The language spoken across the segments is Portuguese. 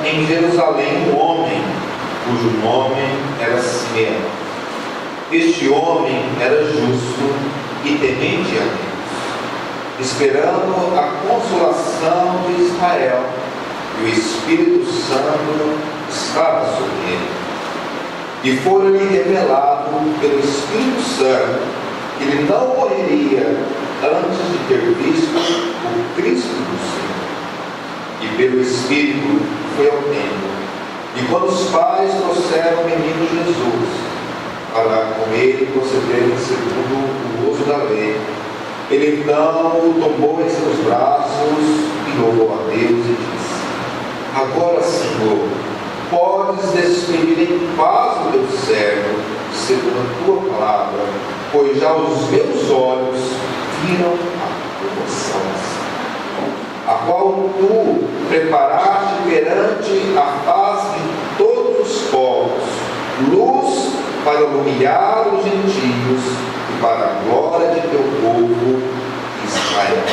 em Jerusalém um homem, cujo nome era Simeão. Este homem era justo e temente a Deus, esperando a consolação de Israel, e o Espírito Santo estava sobre ele. E fora-lhe revelado pelo Espírito Santo que ele não morreria antes de ter visto o Cristo do Senhor. E pelo Espírito foi ao templo. E quando os pais trouxeram o menino Jesus para com ele procederem segundo o uso da lei, ele então o tomou em seus braços e louvou a Deus e disse: Agora, Senhor, podes despedir em paz o teu servo, segundo a tua palavra, pois já os meus olhos viram a tua salvação, a qual tu preparaste perante a face de todos os povos, luz para iluminar os gentios e para a glória de teu povo Israel.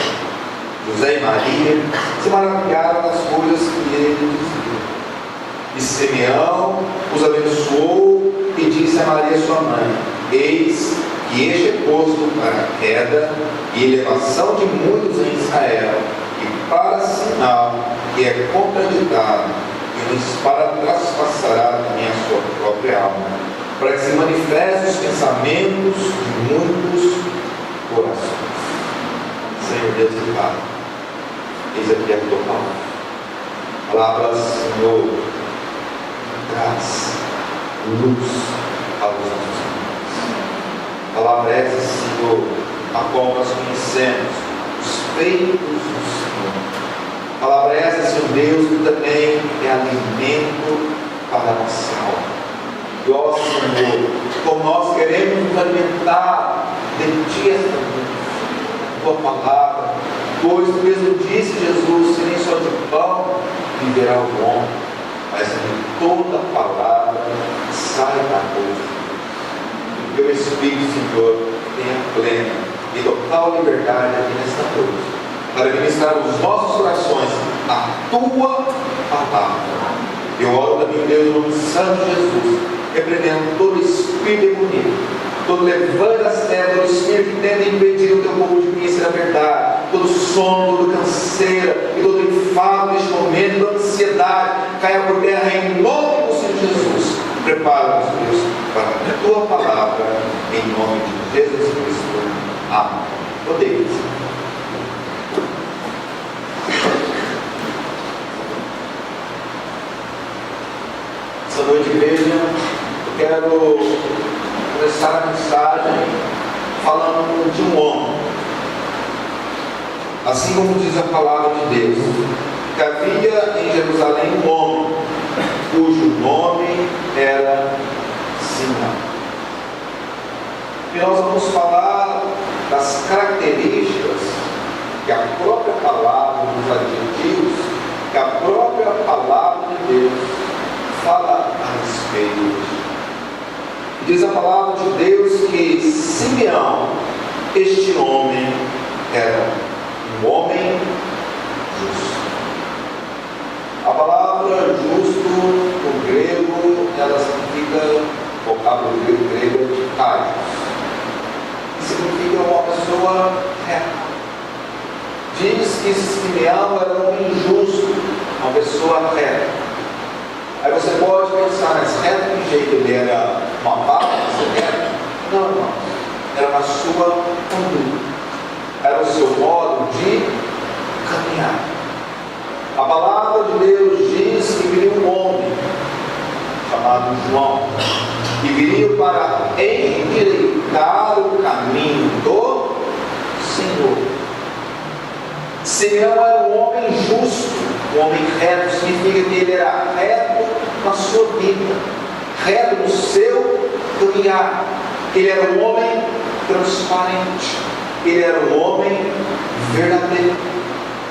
José e Maria se maravilharam das coisas que ele dizia. E Simeão os abençoou e disse a Maria sua mãe: Eis que este é posto para a queda e elevação de muitos em Israel, e para sinal que é contraditado, e uma espada traspassará também a sua própria alma, para que se manifestem os pensamentos de muitos corações. Senhor Deus e Pai, eis aqui a tua palavra. Palavras, Senhor, traz luz aos nossos corações. Palavra essa, Senhor, a qual nós conhecemos os feitos do Senhor. Palavra essa, Senhor Deus, que também é alimento para a nossa alma. E ó Senhor, como nós queremos nos alimentar de Ti esta noite, a Tua palavra, pois Tu mesmo disse, Jesus, se nem só de pão viverá o homem, mas de toda palavra que sai da boca. Que o Espírito, Senhor, tenha plena e total liberdade aqui nesta noite, para ministrar os nossos corações a Tua palavra. Eu oro também, Deus, no nome santo de Jesus, repreendendo todo espírito demoníaco, todo levante das trevas, todo espírito que tenta impedir o teu povo de conhecer a verdade, todo sono, toda canseira e todo enfado neste momento, toda ansiedade, caia por terra em nome do Senhor Jesus. Prepara-nos, Deus, para a tua palavra, em nome de Jesus Cristo. Amém. Podemos. Essa noite, igreja, eu quero começar a mensagem falando de um homem. Assim como diz a palavra de Deus, que havia em Jerusalém um homem, cujo nome era Simeão. E nós vamos falar das características que a própria palavra dos adjetivos, que a própria palavra de Deus fala a respeito. Diz a palavra de Deus que Simeão, este homem, era um homem justo. A palavra justo, no grego, ela significa, o vocábulo grego de kairos, que significa uma pessoa reta. Diz que Simeão era um homem justo, uma pessoa reta. Aí você pode pensar, mas reto de jeito, ele era malvado, reto? Não, irmãos. Era na sua conduta, era o seu modo de caminhar. A palavra de Deus diz que viria um homem chamado João, que viria para endireitar o caminho do Senhor. Simeão era um homem justo, um homem reto, significa que ele era reto na sua vida, reto no seu caminhar. Ele era um homem transparente, ele era um homem verdadeiro.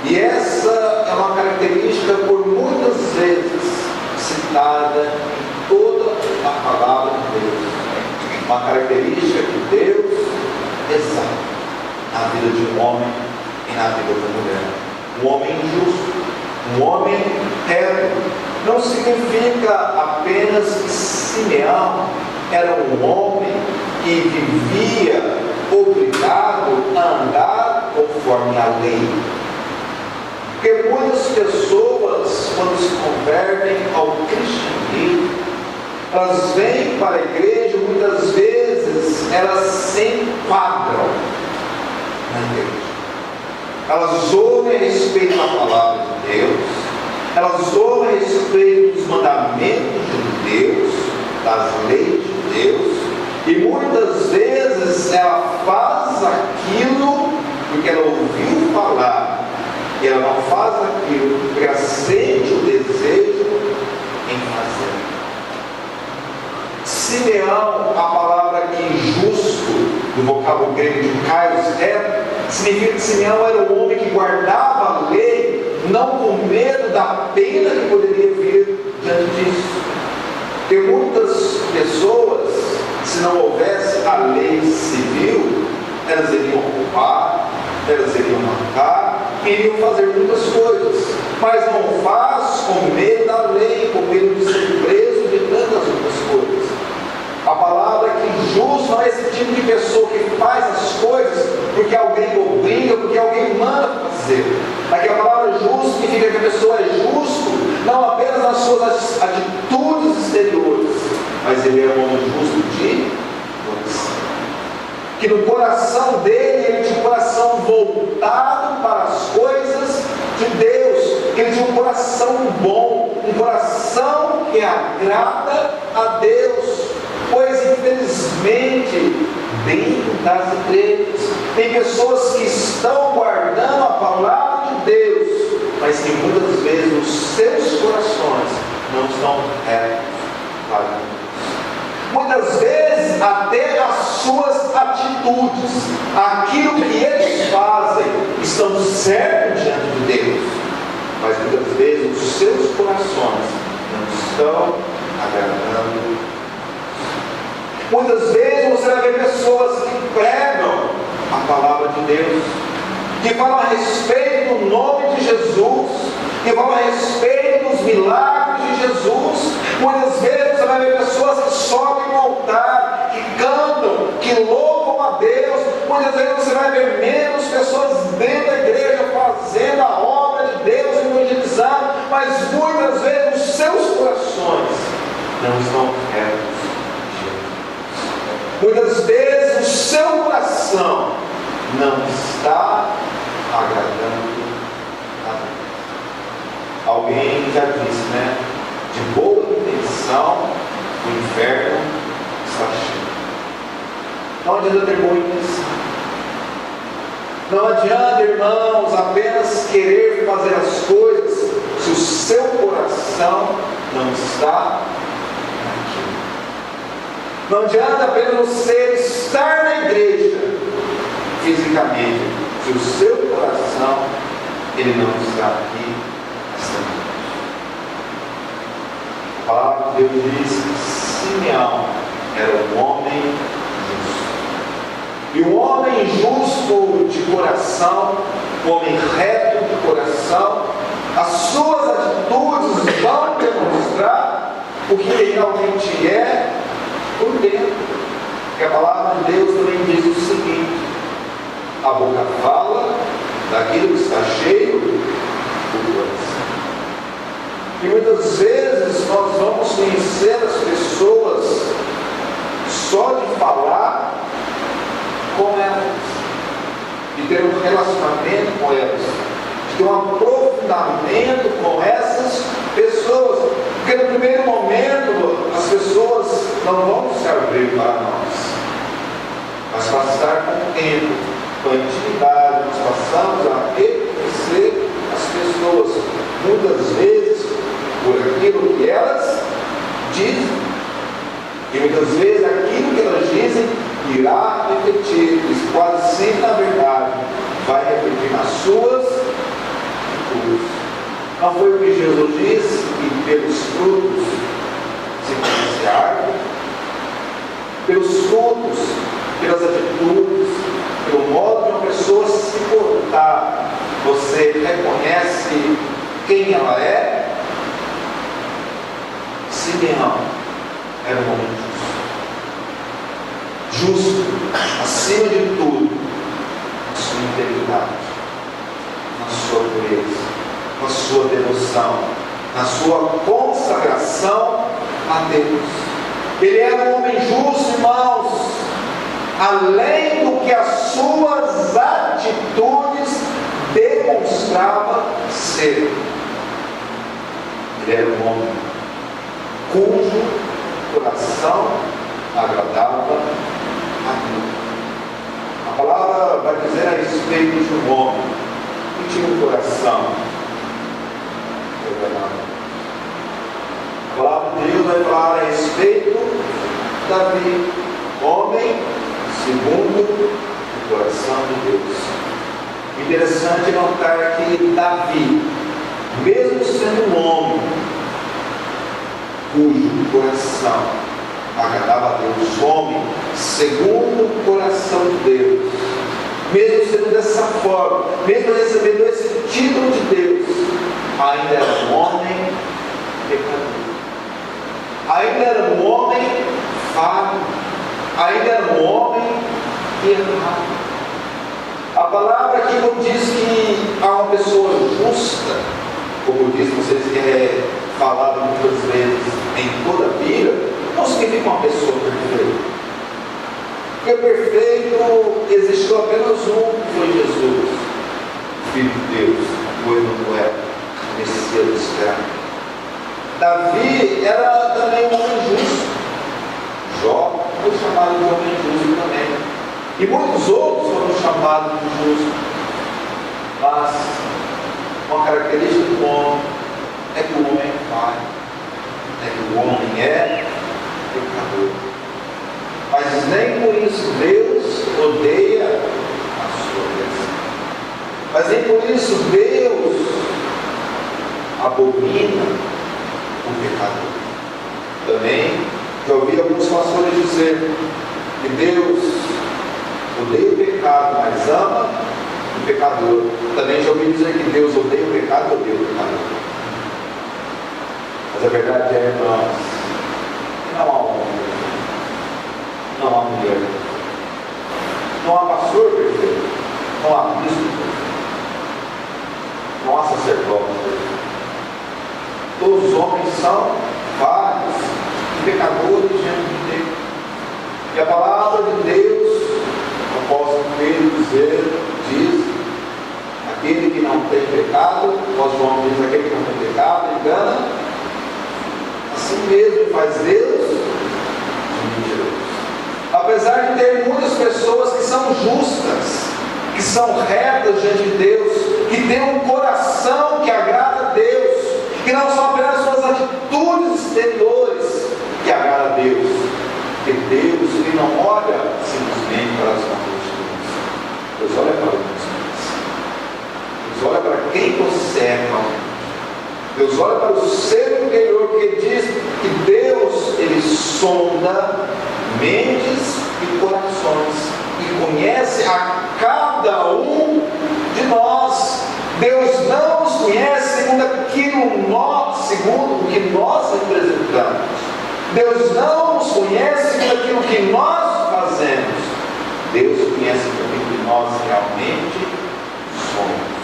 E essa é uma característica por muitas vezes citada em toda a palavra de Deus. Uma característica que Deus exalta na vida de um homem e na vida da mulher. Um homem justo, um homem reto, não significa apenas que Simeão era um homem que vivia obrigado a andar conforme a lei. Porque muitas pessoas, quando se convertem ao cristianismo, elas vêm para a igreja, muitas vezes elas se enquadram na igreja. Elas ouvem a respeito da palavra de Deus, elas ouvem a respeito dos mandamentos de Deus, das leis de Deus, e muitas vezes ela faz aquilo porque ela ouviu falar, e ela não faz aquilo porque ela sente o desejo em fazer. Simeão, a palavra aqui justo, do vocábulo grego de kairos, significa que Simeão era um homem que guardava a lei, não com medo da pena que poderia vir diante disso. Porque muitas pessoas, se não houvesse a lei civil, elas iriam roubar, elas iriam matar, iriam fazer muitas coisas, mas não faz com medo da lei, com medo de ser preso, de tantas outras coisas. A palavra que justo não é esse tipo de pessoa que faz as coisas porque alguém obriga, porque alguém manda fazer. Aqui a palavra justo significa que a pessoa é justo, não apenas nas suas atitudes exteriores, mas ele é um homem justo de coração. Que no coração dele, ele tinha um coração voltado para as coisas de Deus. Que ele tinha um coração bom, um coração que agrada a Deus. Pois, infelizmente, dentro das igrejas, tem pessoas que estão guardando a palavra de Deus, mas que muitas vezes os seus corações não estão retos para Deus. Muitas vezes, até as suas atitudes, aquilo que eles fazem, estão certos diante de Deus, mas muitas vezes os seus corações não estão agradando. Muitas vezes você vai ver pessoas que pregam a palavra de Deus, que falam a respeito do nome de Jesus, que falam a respeito dos milagres de Jesus. Muitas vezes você vai ver pessoas que sobem no altar, que cantam, que louvam a Deus. Muitas vezes você vai ver menos pessoas dentro da igreja fazendo a obra de Deus, evangelizando, mas muitas vezes os seus corações não estão retos. Muitas vezes o seu coração não está agradando a Deus. Alguém já disse, né? De boa intenção, o inferno está cheio. Não adianta ter boa intenção. Não adianta, irmãos, apenas querer fazer as coisas se o seu coração não está. Não adianta apenas você estar na igreja fisicamente, se o seu coração ele não está aqui esta noite. A palavra de Deus diz que Simeão era um homem justo. E um homem justo de coração, um homem reto de coração, as suas atitudes vão demonstrar o que ele realmente é por dentro. Porque a palavra de Deus também diz o seguinte: a boca fala daquilo que está cheio do coração. E muitas vezes nós vamos conhecer as pessoas só de falar com elas, de ter um relacionamento com elas, de ter um aprofundamento com essas pessoas. Porque no primeiro momento as pessoas não vão se abrir para nós, mas passar com o tempo, com a intimidade, nós passamos a reconhecer as pessoas, muitas vezes por aquilo que elas dizem, e muitas vezes aquilo que elas dizem irá refletir, e quase sempre na verdade vai refletir nas suas atitudes. Não foi o que Jesus disse, que pelos frutos se conhece a árvore? Pelos frutos, pelas atitudes, pelo modo de uma pessoa se portar, você reconhece quem ela é? Simeão era um homem justo, acima de tudo, na sua integridade, na sua pureza, na sua devoção, na sua consagração a Deus. Ele era um homem justo, irmãos, além do que as suas atitudes demonstravam ser. Ele era um homem cujo coração agradava a Deus. A palavra vai dizer a respeito de um homem que tinha um coração agradável. A palavra de Deus vai falar a respeito de Davi, homem segundo o coração de Deus. Interessante notar que Davi, mesmo sendo um homem cujo coração agradava a Deus, homem segundo o coração de Deus, mesmo sendo dessa forma, mesmo recebendo esse título de Deus, ainda era um homem pecador, ainda era um homem falho, ainda era um homem errado. A palavra aqui não diz que há uma pessoa justa, como diz, vocês que é falado muitas vezes em toda a Bíblia, não significa uma pessoa perfeita. Porque perfeito existiu apenas um, que foi Jesus, Filho de Deus, o Emanuel, o Messias do Israel. Davi era também um homem justo. Jó foi chamado de homem justo também. E muitos outros foram chamados de justos. Mas uma característica do homem é que o homem é falho, é que o homem é pecador. Mas nem por isso Deus odeia a sua bênção. Mas nem por isso Deus abomina o pecador. Também já ouvi alguns pastores dizer que Deus odeia o pecado, mas ama o pecador. Também já ouvi dizer que Deus odeia o pecado e odeia o pecador. Mas a verdade é, irmãos, que não há homem, não há mulher, não há pastor perfeito, não há bispo perfeito, não há sacerdote perfeito. Todos os homens são falhos e pecadores diante de Deus. E a palavra de Deus, o apóstolo Pedro diz, aquele que não tem pecado, o apóstolo João diz, aquele que não tem pecado, engana, assim mesmo faz Deus de mentiroso. Apesar de ter muitas pessoas que são justas, que são retas diante de Deus, que têm um coração que agrada a Deus, que não são apenas suas atitudes exteriores que agradam a Deus, porque Deus ele não olha simplesmente para as nossas atitudes, Deus olha para o nosso coração, Deus olha para quem você é, irmão. Deus olha para o ser interior, porque diz que Deus ele sonda mentes e corações e conhece a cada um de nós. Deus não nos conhece segundo o que nós representamos. Deus não nos conhece segundo aquilo que nós fazemos. Deus conhece aquilo que nós realmente somos.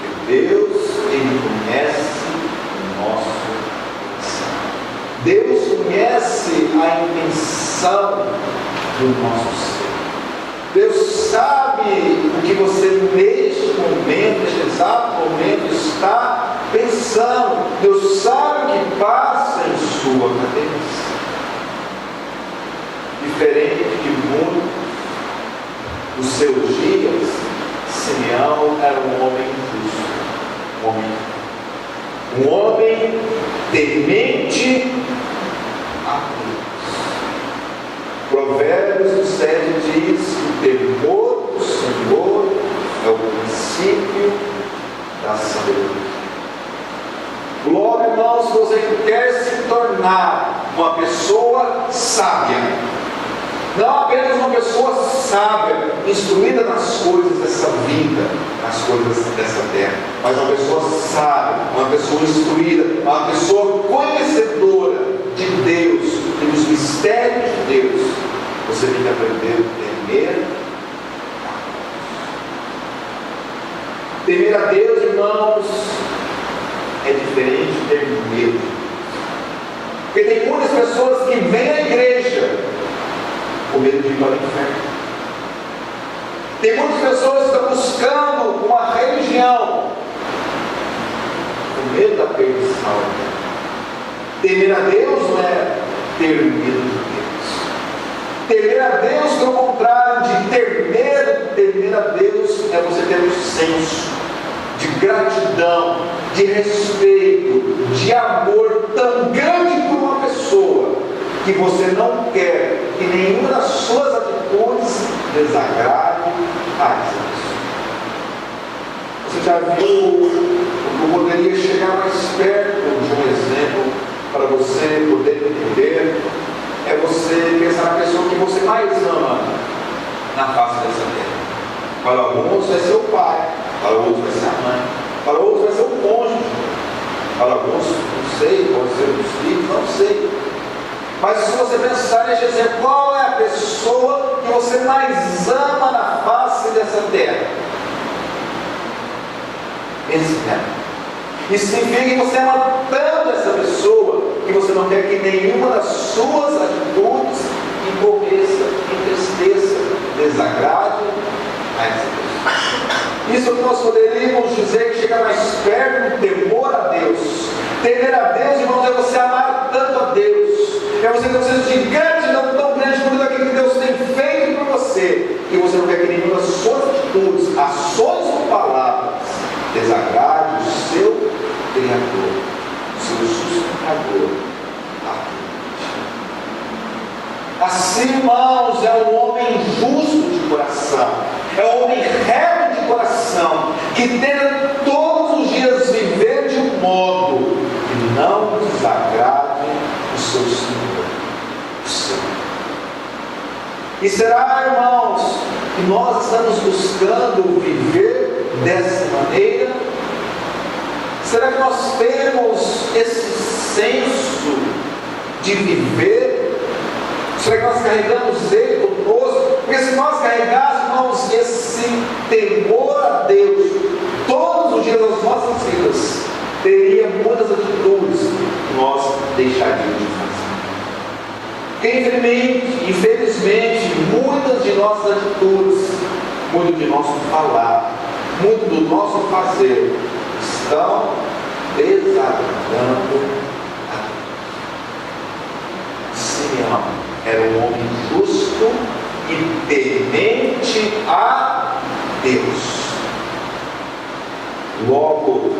E Deus, ele conhece o nosso coração. Deus conhece a intenção do nosso ser. Deus sabe o que você neste momento, neste exato momento está pensando. Deus sabe o que passa em sua cabeça. Diferente de muitos dos seus dias, Simeão era um homem justo, um homem temente a Deus. Provérbios 7 diz que o temor do Senhor é o princípio da sabedoria. Logo, irmãos, se você quer se tornar uma pessoa sábia, não apenas uma pessoa sábia, instruída nas coisas dessa vida, nas coisas dessa terra, mas uma pessoa sábia, uma pessoa instruída, uma pessoa conhecedora Você tem que aprender a temer. Temer a Deus, irmãos, é diferente de ter medo. Porque tem muitas pessoas que vêm à igreja com medo de ir para o inferno. Tem muitas pessoas que estão buscando uma religião com medo da perdição. Temer a Deus não é ter medo de Deus. Temer a Deus, pelo contrário de ter medo, temer a Deus é você ter um senso de gratidão, de respeito, de amor tão grande por uma pessoa, que você não quer que nenhuma das suas atitudes desagrade a essa pessoa. Você já viu como poderia chegar mais perto de um exemplo para você poder entender? É você pensar na pessoa que você mais ama na face dessa terra. Para alguns vai ser o pai, para outros vai ser a mãe, para outros vai ser o cônjuge, para alguns, não sei, pode ser os filhos, não sei. Mas se você pensar em dizer qual é a pessoa que você mais ama na face dessa terra, pense nela. Isso significa que você ama tanto essa pessoa que você não quer que nenhuma das suas atitudes empobreza, entristeça, desagrade a essa pessoa. Isso que nós poderíamos dizer que chega mais perto do temor a Deus. Temer a Deus, irmãos, é você amar tanto a Deus. É você ter um senso de gratidão tão grande por tudo aquilo que Deus tem feito por você, que você não quer que nenhuma das suas atitudes, ações ou palavras desagrade o seu Criador, o seu sustentador. Assim, irmãos, é um homem justo de coração, é um homem reto de coração, que tenta todos os dias viver de um modo que não desagrade o seu Senhor, o Senhor. E será, irmãos, que nós estamos buscando viver dessa maneira? Será que nós temos esse senso de viver? Será que nós carregamos ele conosco? Porque se nós carregássemos, irmãos, esse temor a Deus todos os dias das nossas vidas, teria muitas atitudes que nós deixaríamos de fazer. Porque infelizmente, muitas de nossas atitudes, muito de nosso falar, muito do nosso fazer, estão desagradando a Deus. Simeão era um homem justo e temente a Deus. Logo,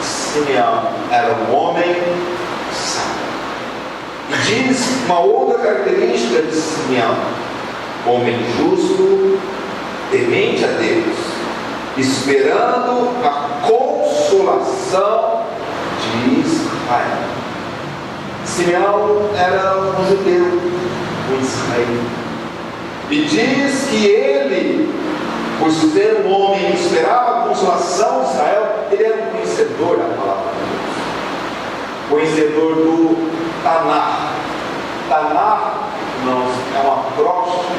Simeão era um homem sábio. E diz uma outra característica de Simeão: homem justo, temente a Deus, esperando a consolação de Israel. Simeão era um judeu, um israelita. E diz que ele, por ser um homem que esperava a consolação de Israel, ele era um conhecedor da palavra de Deus. Conhecedor do Tanar. Tanar, irmãos, é um acróstico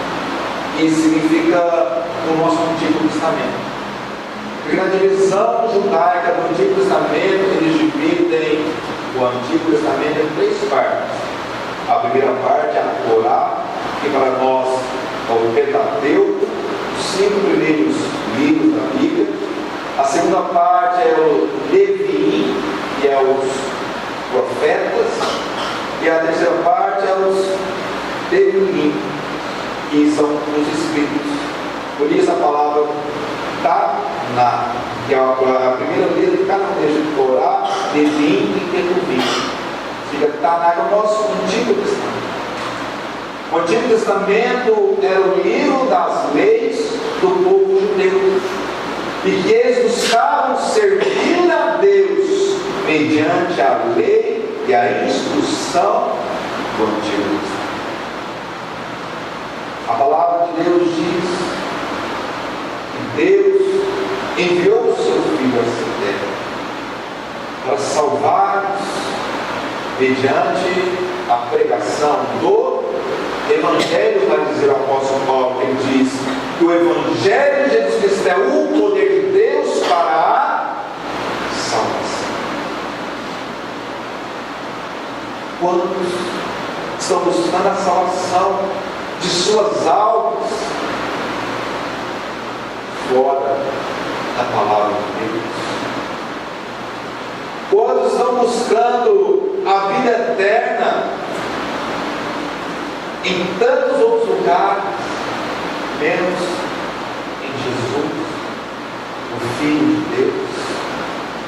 que significa o nosso Antigo Testamento. Porque na divisão judaica do Antigo Testamento, eles dividem o Antigo Testamento em 3 partes. A primeira parte é a Torá, que para nós é o Pentateuco, os 5 primeiros livros da Bíblia. A segunda parte é o Levíim, que é os profetas. E a terceira parte é os Devarim, que são os Espíritos. Por isso a palavra Taná, que é a primeira letra de cada um deles, Torá, Levíim e Ketuvim. Fica Taná, é o nosso Antigo Testamento. O Antigo Testamento era o livro das leis do povo judeu, e que eles buscavam servir a Deus mediante a lei e a instrução do Antigo Testamento. A palavra de Deus diz que Deus enviou o seu Filho a essa terra para salvar-nos mediante a pregação do Evangelho, vai dizer o apóstolo Paulo, que ele diz que o Evangelho de Jesus Cristo é o poder de Deus para a salvação. Quantos estão buscando a salvação de suas almas fora da palavra de Deus? Quantos estão buscando a vida eterna em tantos outros lugares, menos em Jesus, o Filho de Deus?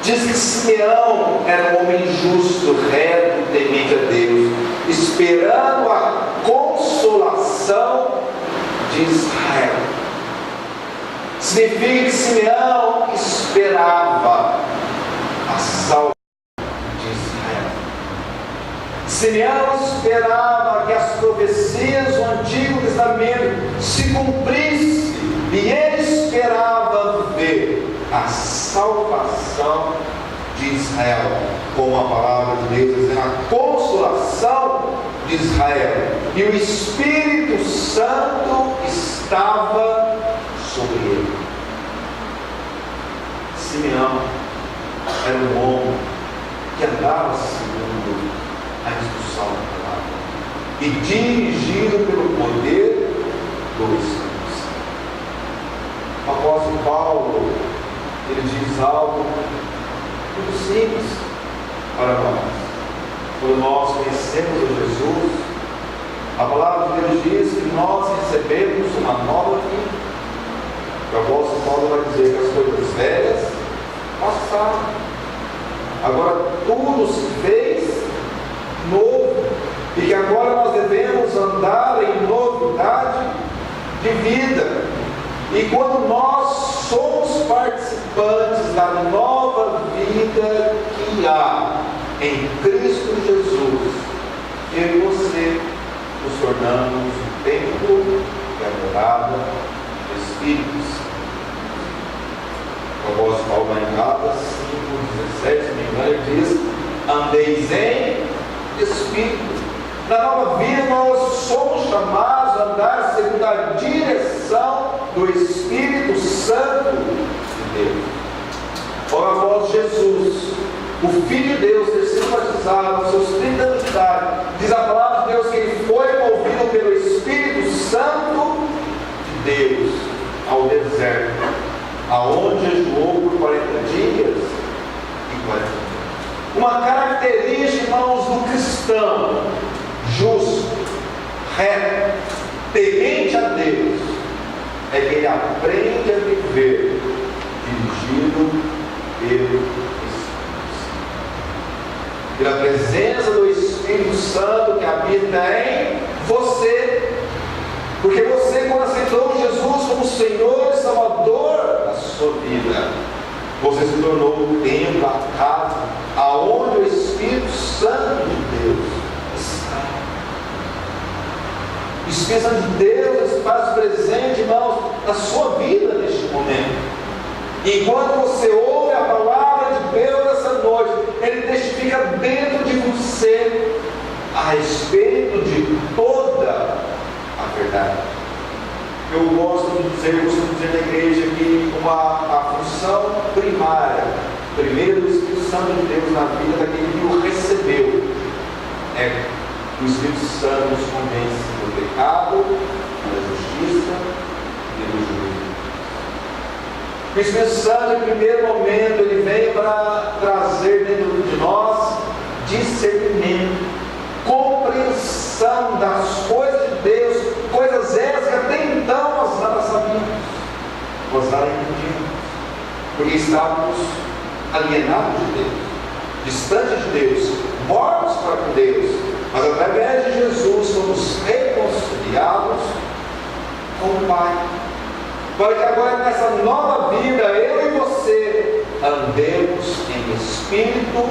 Diz que Simeão era um homem justo, reto, temente a Deus, esperando a consolação de Israel. Significa que Simeão esperava a salvação de Israel. Simeão esperava que as profecias do Antigo Testamento se cumprissem, e ele esperava ver a salvação de Israel, como a palavra de Deus dizendo, a consolação de Israel. E o Espírito Santo estava sobre ele. Simeão era um homem que andava segundo a instrução da palavra e dirigido pelo poder do Espírito Santo. O apóstolo Paulo, ele diz algo muito simples para nós. Quando nós conhecemos a Jesus, a palavra de Deus diz que nós recebemos uma nova vida. O apóstolo Paulo vai dizer que as coisas velhas passaram, agora tudo se fez novo, e que agora nós devemos andar em novidade de vida. E quando nós somos participantes da nova vida que há em Cristo Jesus, eu e você nos tornamos um templo e a morada do Espírito Santo. O apóstolo Paulo vai em Gálatas 5:17, se não me engano, ele diz: andeis em Espírito. Na nova vida nós somos chamados a andar segundo a direção do Espírito Santo de Deus. Ora, após Jesus, o Filho de Deus, ter sido batizado aos seus 30 anos de idade, diz a palavra de Deus que ele foi movido pelo Espírito Santo de Deus ao deserto, aonde jejuou por 40 dias e 40 dias. Uma característica, irmãos, do cristão justo, reto, temente a Deus, é que ele aprende a viver dirigido pelo Espírito Santo, pela presença do Espírito Santo que habita em você. Porque você, quando aceitou Jesus como Senhor e Salvador da sua vida, você se tornou o templo, a casa, aonde o Espírito Santo de Deus está. O Espírito Santo de Deus está presente, irmãos, na sua vida neste momento. E quando você ouve a palavra de Deus essa noite, ele testifica dentro de você a respeito de toda a verdade. Eu costumo dizer na igreja que a função primária, primeiro do Espírito Santo de Deus na vida daquele que o recebeu, é que o Espírito Santo nos convence do pecado, da justiça e do juízo. O Espírito Santo, em primeiro momento, ele vem para trazer dentro de nós discernimento, compreensão das coisas de Deus, coisas essas que até então nós não sabíamos, nós não entendíamos, porque estávamos alienados de Deus, distantes de Deus, mortos para com Deus, mas através de Jesus somos reconciliados com o Pai, para que agora nessa nova vida, eu e você andemos em espírito.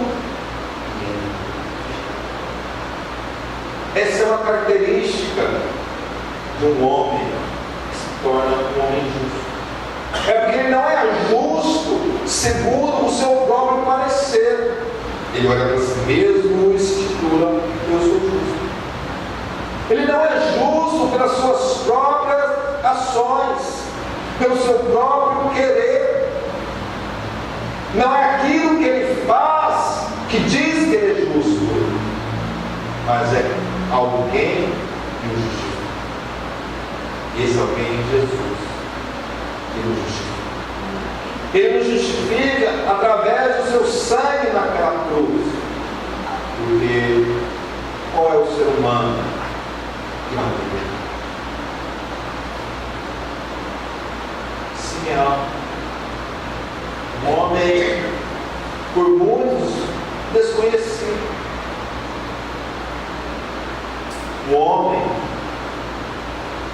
Essa é uma característica de um homem que se torna um homem justo. É porque ele não é justo segundo o seu próprio parecer. Ele olha para si mesmo e se titula: eu sou justo. Ele não é justo pelo seu próprio querer. Não é aquilo que ele faz que diz que ele é justo, mas é alguém que o justifica. E esse alguém é Jesus, que nos justifica. Ele nos justifica através do seu sangue naquela cruz. Porque qual é o ser humano que não tem? Simeão, um homem por muitos desconhecido, um homem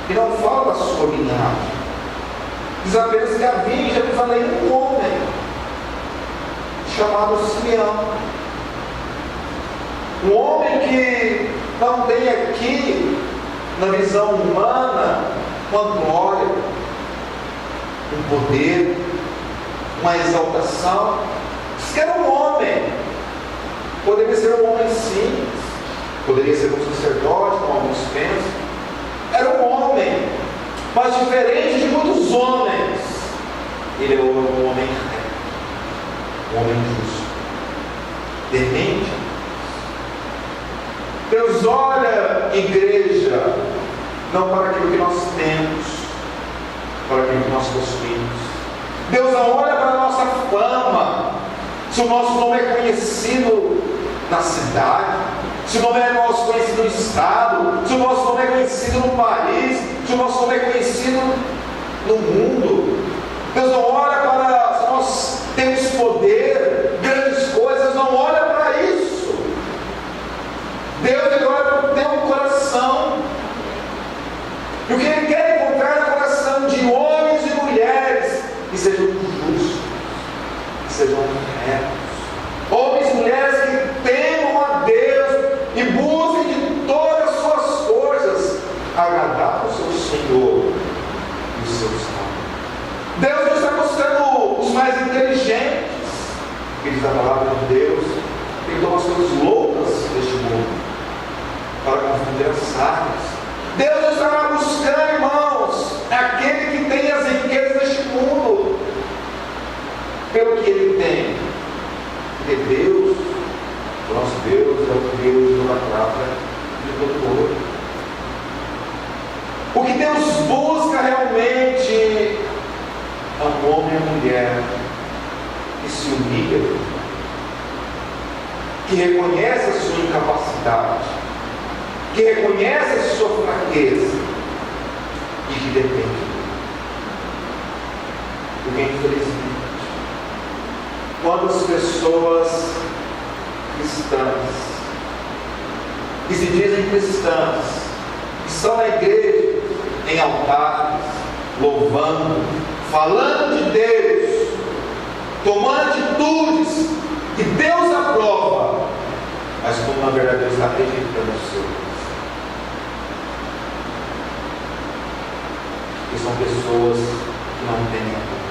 que não fala da sua linhagem, diz apenas que havia em Jerusalém um homem chamado Simeão, um homem que não tem aqui, na visão humana, uma glória, um poder, uma exaltação. Diz que era um homem, poderia ser um homem simples, poderia ser um sacerdote, como alguns pensam. Era um homem, mas diferente de muitos homens, ele é um homem reto, um homem justo, temente. Deus olha, igreja, não para aquilo que nós temos, para aquilo que nós possuímos. Deus não olha para a nossa fama, se o nosso nome é conhecido na cidade, se o nome é nosso conhecido no estado, se o nosso nome é conhecido no país, se o nosso nome é conhecido no mundo. Deus não olha para se nós temos poder, grandes coisas, não olha para isso. Deus ele olha para o teu coração. E o que Ele quer encontrar no coração de homens e mulheres que sejam justos, que sejam retos. Homens e mulheres que temam a Deus e busquem de todas as suas forças agradar o seu Senhor e os seus salvos. Deus não está buscando os mais inteligentes, que diz a palavra de Deus, que tomam as coisas loucas deste mundo para confundir as sábias. Deus não está buscando, irmãos, aquele que tem as riquezas deste mundo, pelo que ele tem. Porque Deus, o nosso Deus, é o Deus da prata de todo ouro. O que Deus busca realmente é um homem e uma mulher que se humilha, que reconhece a sua incapacidade, que reconhece a sua fraqueza e que depende dele. Porque infelizmente, quantas pessoas cristãs, que se dizem cristãs, que estão na igreja, em altares, louvando, falando de Deus, tomando atitudes que Deus aprova, mas como na verdade Deus está rejeitando o seu Deus. Que são pessoas que não têm amor.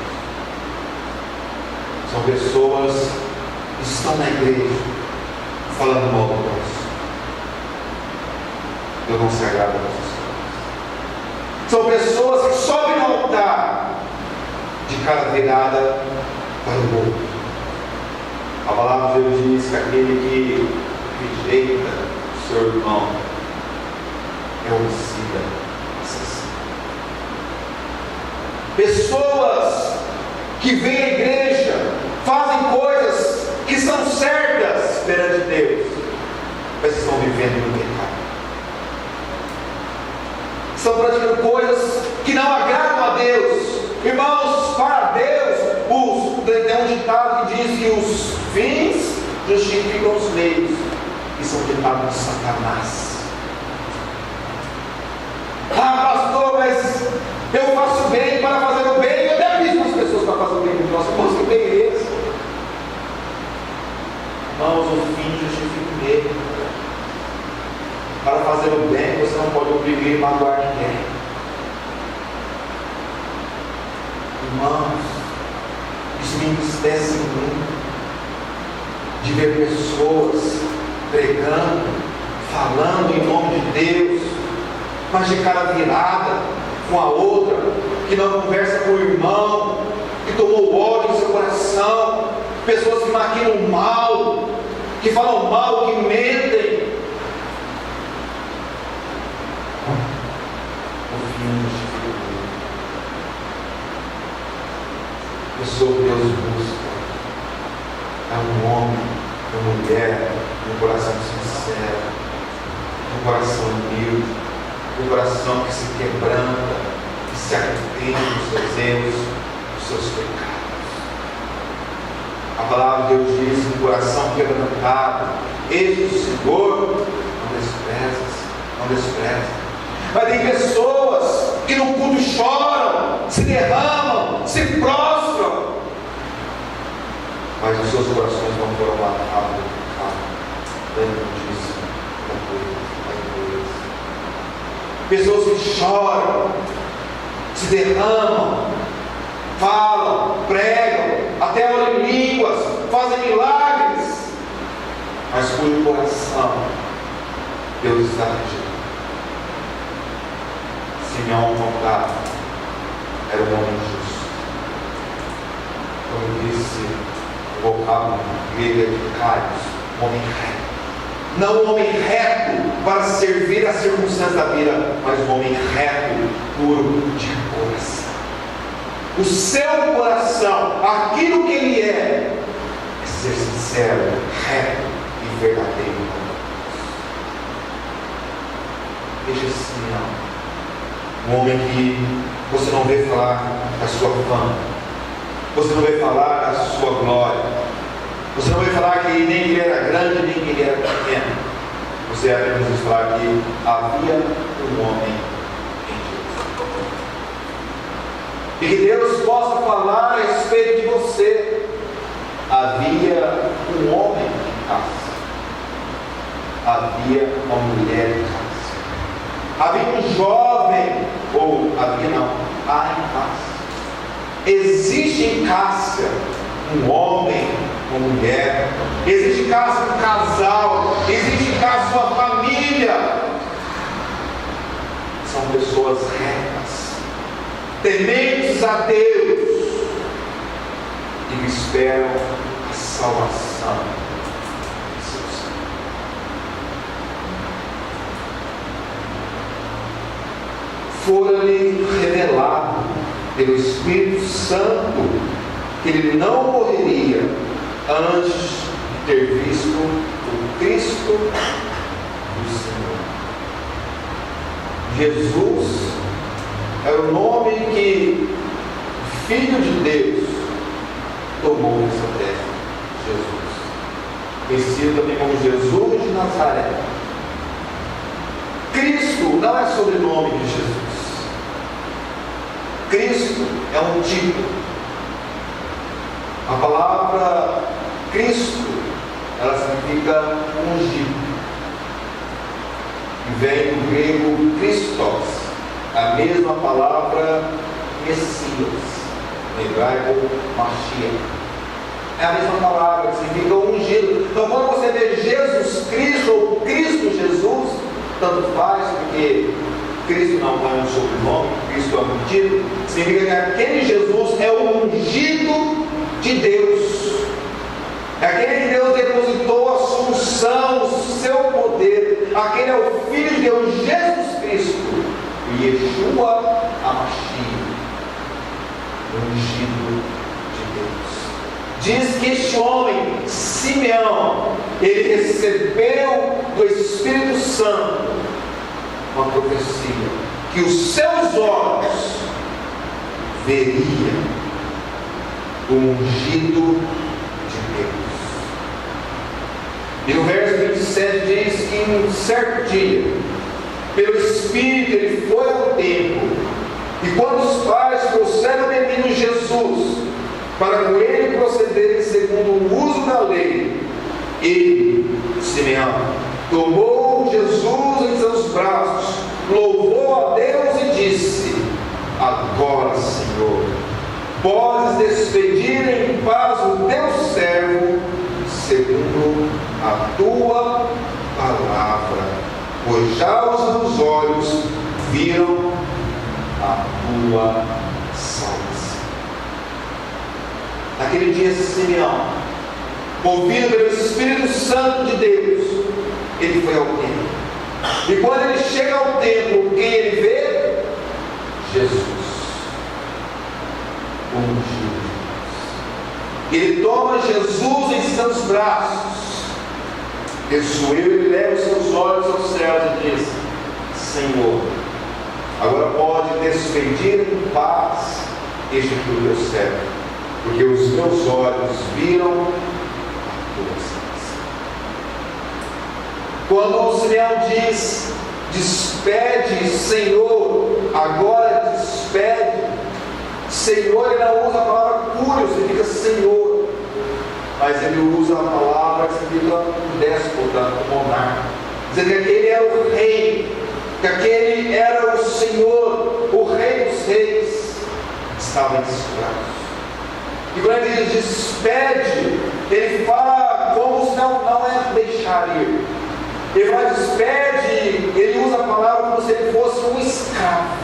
São pessoas que estão na igreja falando mal do nosso. Deus não se agrada dessas coisas. São pessoas que sobem no altar de cara virada para o mundo. A palavra de Deus diz que aquele que rejeita o seu irmão é homicida, assassino. Pessoas que vêm à igreja, fazem coisas que são certas perante Deus, mas estão vivendo no pecado. Estão praticando coisas que não agradam a Deus. Irmãos, para Deus, tem um ditado que diz que os fins justificam os meios. Isso é um ditado de Satanás. Ah, pastor, mas eu faço bem para fazer o bem. Eu até fiz as pessoas para fazer o bem. Nossa, irmãos, que bem é esse? Irmãos, o fim justifica o meio. Para fazer o bem, você não pode oprimir e magoar ninguém. Irmãos, isso me entristece muito de ver pessoas pregando, falando em nome de Deus, mas de cara virada com a outra, que não conversa com o irmão, que tomou ódio em seu coração, pessoas que maquinam mal, que falam mal, que mentem. Pessoa que Deus busca é um homem, uma mulher, um coração sincero, um coração humilde, um coração que se quebranta, que se arrepende dos seus erros, dos seus pecados. A palavra de Deus diz: um coração quebrantado, este o Senhor não despreza. Mas tem pessoas que no culto choram, se derramam, se prostram, mas os seus corações não foram lavados do pecado, da imundícia, da impureza. Pessoas que choram, se derramam, falam, pregam, até oram em línguas, fazem milagres, mas cujo coração Deus está rejeitando. Simeão contado era um homem justo. Como disse o vocábulo grego de Caios, um homem reto. Não um homem reto para servir a circunstância da vida, mas um homem reto, puro de coração. O seu coração, aquilo que ele é ser sincero, reto e verdadeiro. Veja Simeão, um homem que você não vê falar da sua fama, você não vê falar da sua glória, você não vê falar que nem ele era grande, nem que ele era pequeno. Você apenas vai falar que havia um homem em Deus. E que Deus possa falar a respeito de você. Havia um homem em casa, havia uma mulher em casa. Havia um jovem, ou havia não, há em casa. Existe em casa um homem, uma mulher, existe em casa um casal, existe em casa uma família. São pessoas retas, tementes a Deus e que esperam a salvação de seus filhos. Fora-lhe revelado pelo Espírito Santo que ele não morreria antes de ter visto o Cristo do Senhor. Jesus é o nome que o Filho de Deus tomou nessa terra. Jesus, conhecido também como Jesus de Nazaré. Cristo não é sobrenome de Jesus. Cristo é um título. A palavra Cristo, ela significa ungido. E vem do grego Christos, a mesma palavra Messias, no hebraico Mashiach. É a mesma palavra que significa ungido. Então quando você vê Jesus Cristo ou Cristo Jesus, tanto faz, porque Cristo não é um sobrenome, Cristo é um ungido, significa que aquele Jesus é o ungido de Deus. É aquele que Deus depositou a sua unção, o seu poder. Aquele é o Filho de Deus, Jesus Cristo, o Yeshua HaMashiach, ungido de Deus. Diz que este homem, Simeão, ele recebeu do Espírito Santo uma profecia, que os seus olhos veriam o ungido de Deus. E o verso 27 diz que em um certo dia, pelo Espírito, ele foi ao templo, e quando os pais trouxeram o menino Jesus, para com ele procederem segundo o uso da lei, ele, Simeão, tomou Jesus em seus braços, louvou a Deus e disse: agora, Senhor, podes despedir em paz o teu servo, segundo a tua palavra, pois já os meus olhos viram a tua naquele dia Simeão, movido pelo Espírito Santo de Deus, ele foi ao templo. E quando ele chega ao templo, quem ele vê? Jesus, o ungido. Ele toma Jesus em seus braços, ele leva os seus olhos aos céus e diz: Senhor, agora pode despedir em paz este que o teu servo, porque os meus olhos viram a tua salvação. Quando o Simeão diz: despede, Senhor, agora despede. Senhor, ele não usa a palavra cúrio, significa Senhor, mas ele usa a palavra que significa déspota, monarca, dizendo que aquele era o rei, que aquele era o Senhor, o Rei dos Reis, estava em escravos. E quando ele diz despede, ele fala como se não é deixar ir. Ele fala despede, ele usa a palavra como se ele fosse um escravo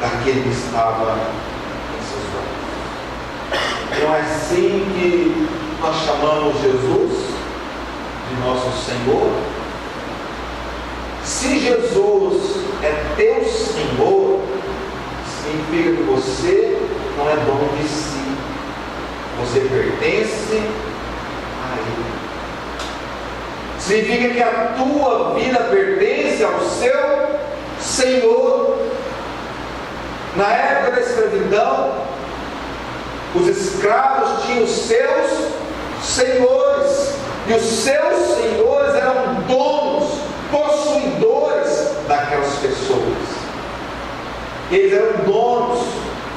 daquele que estava em seus braços. Não é assim que nós chamamos Jesus de nosso Senhor? Se Jesus é teu Senhor, significa que você não é dono de si, você pertence a Ele. Significa que a tua vida pertence ao seu Senhor. Na época da escravidão, os escravos tinham os seus senhores, e os seus senhores eram donos, possuidores daquelas pessoas. Eles eram donos,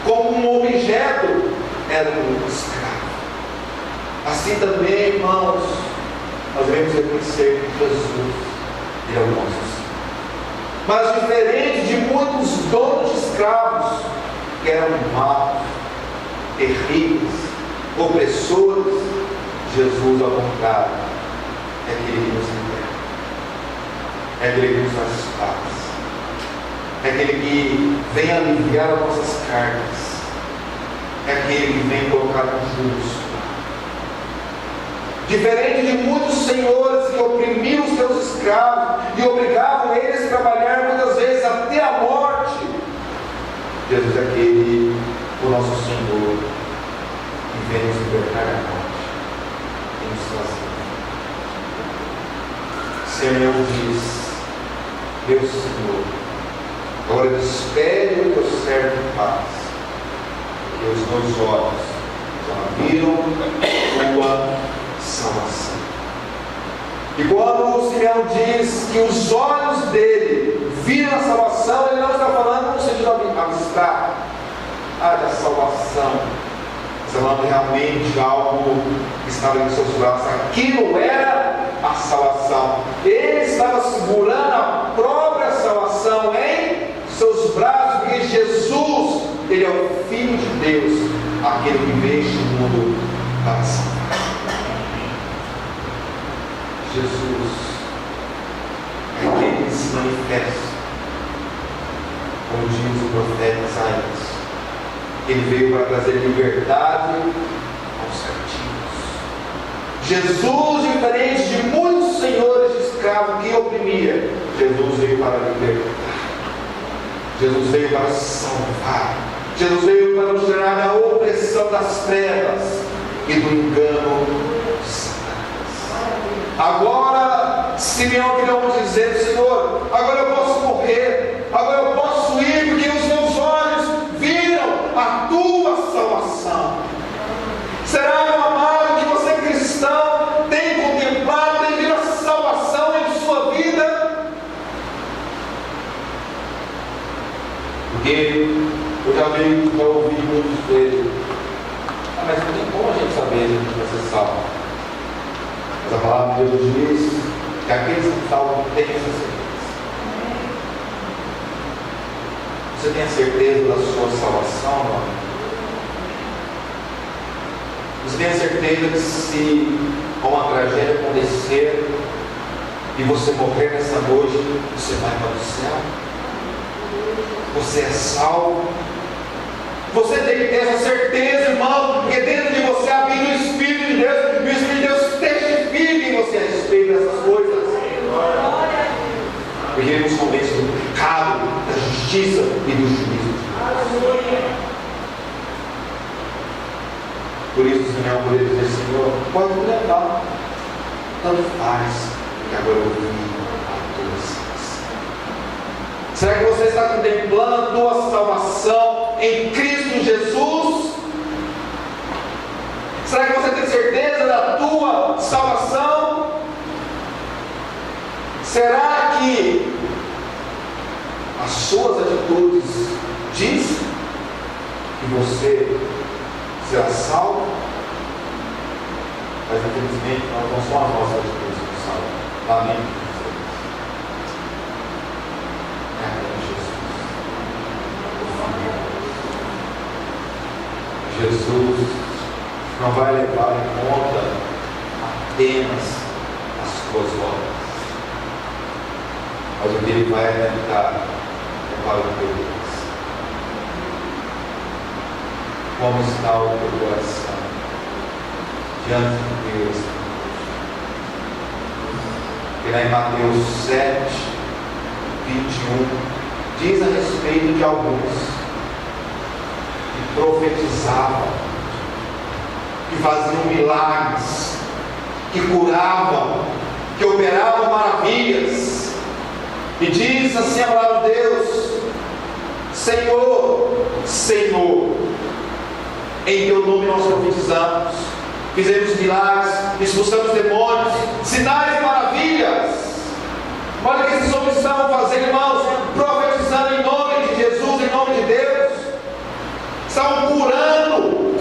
como um objeto, era um escravo. Assim também, irmãos, nós devemos reconhecer que Jesus é o nosso Senhor. Mas diferente de muitos donos de escravos, que eram maus, terríveis, opressores, Jesus, ao contrário, é aquele que nos liberta, é aquele que nos faz paz, é aquele que vem aliviar as nossas cargas, é aquele que vem colocar no justo. Diferente de muitos senhores que oprimiam os seus escravos e obrigavam eles a trabalhar muitas vezes até a morte, Jesus é aquele, o nosso Senhor, que vem nos libertar da morte e nos trazer. Senhor diz: meu Senhor, agora despede o teu servo em paz, porque os meus olhos já viram tua salvação. E quando o Simeão diz que os olhos dele viram a salvação, ele não está falando no sentido abstrato, da salvação. Está falando realmente de algo que estava em seus braços. Aquilo era a salvação. Ele estava segurando a própria salvação em seus braços, porque Jesus, ele é o Filho de Deus, aquele que veio este mundo para salvar. Jesus é aquele que se manifesta, como diz o profeta Isaías. Ele veio para trazer liberdade aos cativos. Jesus, diferente de muitos senhores de escravos que oprimia, Jesus veio para libertar. Jesus veio para salvar. Jesus veio para nos tirar da opressão das trevas e do engano de Satanás. Agora, Simeão queria dizer: Senhor, agora eu posso morrer, agora eu posso ir, porque os meus olhos viram a tua salvação. Será, meu amado, que você cristão tem contemplado, tem visto a salvação em sua vida? Porque eu já ouvi muitos vezes: mas não tem como a gente saber se a gente vai ser salvo. Mas a palavra de Deus diz que aqueles que salvam têm essa certeza. Você tem a certeza da sua salvação, não? Você tem a certeza que se uma tragédia acontecer e você morrer nessa noite, você vai para o céu? Você é salvo? Você tem que ter essa certeza, irmão, porque dentro de você habita o Espírito de Deus, e o Espírito de Deus testifica em você a respeito dessas coisas. Porque Ele nos convence do pecado, da justiça e do juízo. Por isso o Senhor poderia dizer: Senhor, pode me levar, tanto faz, que agora eu vivo a tua salvação. Será que você está contemplando a tua salvação em Cristo Jesus? Será que você tem certeza da tua salvação? Será que as suas atitudes dizem que você será salvo? Mas infelizmente não são as nossas atitudes que salvam. Lamento. Jesus não vai levar em conta apenas as suas obras, mas o que Ele vai tentar é para o teu coração. Como está o teu coração diante de Deus? Que lá em Mateus 7, 21 diz a respeito de alguns que profetizavam, que faziam milagres, que curavam, que operavam maravilhas. E diz assim a palavra de Deus: Senhor, Senhor, em teu nome nós profetizamos, fizemos milagres, expulsamos demônios, sinais e maravilhas. Olha o que esses homens estavam fazendo, irmãos, profetizando em nome de Jesus, em nome de Deus. Estavam curando,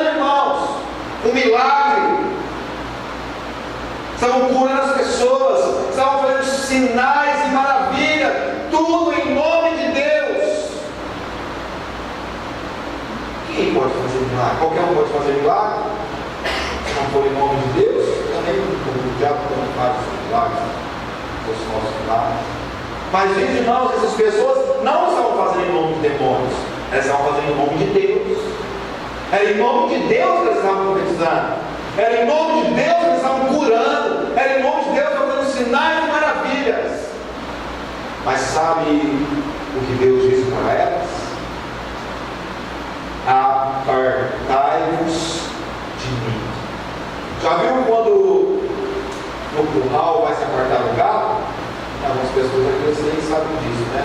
irmãos, um milagre. Estavam curando as pessoas, estavam fazendo sinais e maravilhas, tudo em nome de Deus. Quem pode fazer milagre? Qualquer um pode fazer milagre? Se não for em nome de Deus, também o diabo também faz milagres, os nossos milagres. Mas diz, irmãos, essas pessoas não estavam fazendo em nome de demônios, elas estavam fazendo em nome de Deus. Era em nome de Deus que eles estavam profetizando. Era em nome de Deus que eles estavam curando. Era em nome de Deus fazendo sinais e maravilhas. Mas sabe o que Deus disse para elas? Apartai-vos de mim. Já viu quando no curral vai se apartar o gado? Algumas pessoas aqui nem sabem disso, né?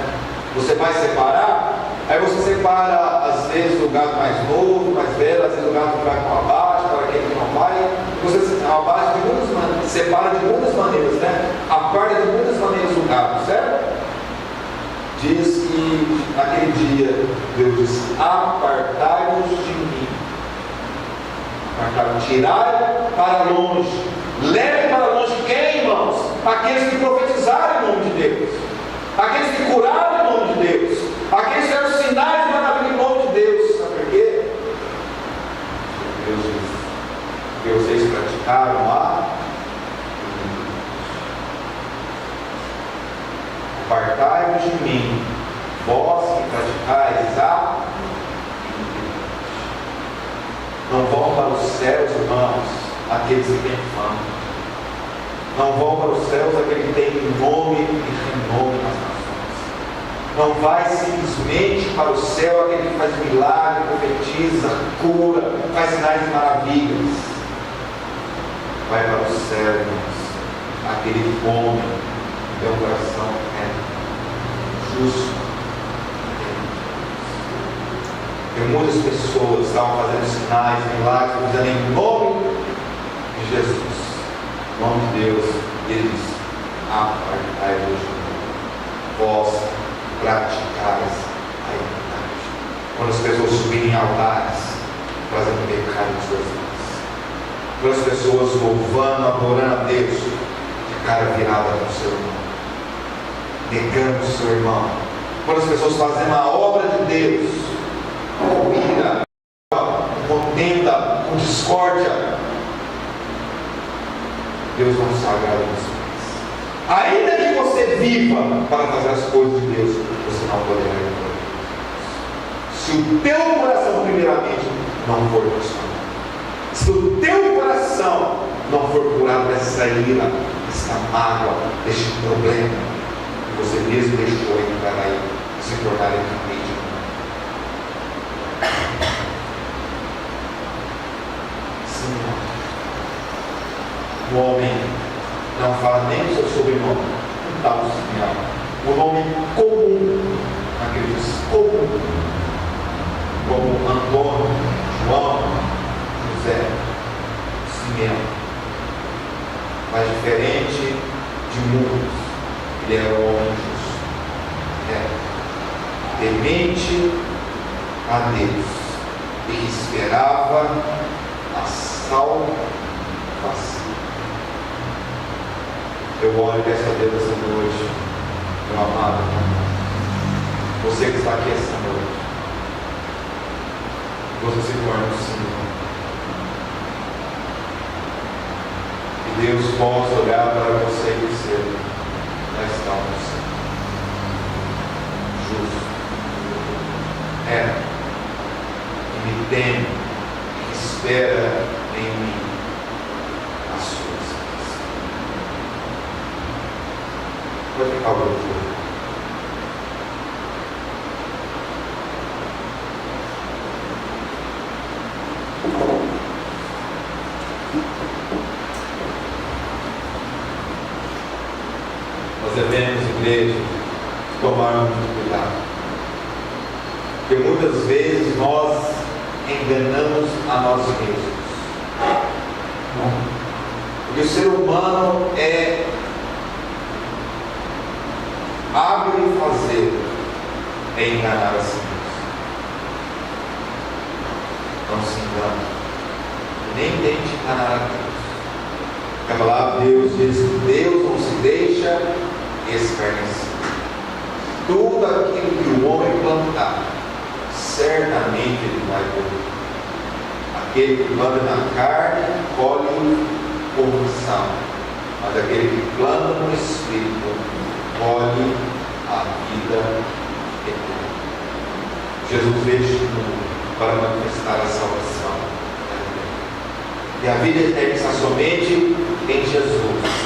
Você vai separar, aí você separa às vezes o gado mais novo, mais velho, às vezes o gado que vai com abate, para aquele que não vai. Você abate de muitas maneiras, separa de muitas maneiras, né? Aparta de muitas maneiras o gado, certo? Diz que naquele dia Deus disse: apartai-vos de mim. Tirai para longe. Leve para longe quem, irmãos? Aqueles que profetizaram em nome de Deus, aqueles que curaram em nome de Deus, aqueles que fizeram sinais e maravilhas em nome de Deus. Sabe por quê? Deus disse: porque vocês praticaram a apartai-vos de mim, vós que praticais a. Não vão para os céus, irmãos, aqueles que têm fama. Não vão para os céus aqueles que têm nome e renome nas nações. Não vai simplesmente para o céu aquele que faz milagre, profetiza, cura, faz sinais e maravilhas. Vai para o céu, irmãos, aquele homem que tem um coração justo. E muitas pessoas estavam fazendo sinais, milagres, fazendo em nome de Jesus, em nome de Deus. E Ele diz: apartai-vos de mim, vós praticais a iniquidade. Quando as pessoas subirem em altares, fazendo pecado em suas vidas, quando as pessoas louvando, adorando a Deus, de cara virada para o seu irmão, negando o seu irmão, quando as pessoas fazendo a obra de Deus, com ira, com contenda, com discórdia, Deus não se agrada dos pés. Ainda que você viva para fazer as coisas de Deus, você não poderá ir para Deus. Se o teu coração, primeiramente, não for transformado, se o teu coração não for curado dessa ira, dessa mágoa, deste problema que você mesmo deixou entrar aí, se tornar evidente. Senhor, o homem não fala nem o seu sobrenome, um tal Simeão, o nome comum, acredito, comum, como Antônio, João, José, Simeão, mas diferente de muitos, ele era um homem justo, temente a Deus e esperava a salvação. Eu oro e peço a Deus essa noite, meu amado, você que está aqui essa noite, você se torne o Senhor. Que Deus possa olhar para você e dizer: já está no Senhor. Justo. Que me teme, que espera em mim as suas coisas. Pode ficar o outro. Nós devemos, igreja, tomar muito cuidado. Porque muitas vezes nós enganamos a nós mesmos. Porque o ser humano é hábil em fazer, é enganar a si mesmo. Não se engane. Nem tente enganar a Deus. A palavra de Deus diz que Deus não se deixa escarnecer. Tudo aquilo que o homem plantar, certamente ele vai colher. Aquele que planta na carne, colhe corrupção, mas aquele que planta no Espírito, colhe a vida eterna. Jesus veio este mundo para manifestar a salvação. E a vida eterna está somente em Jesus.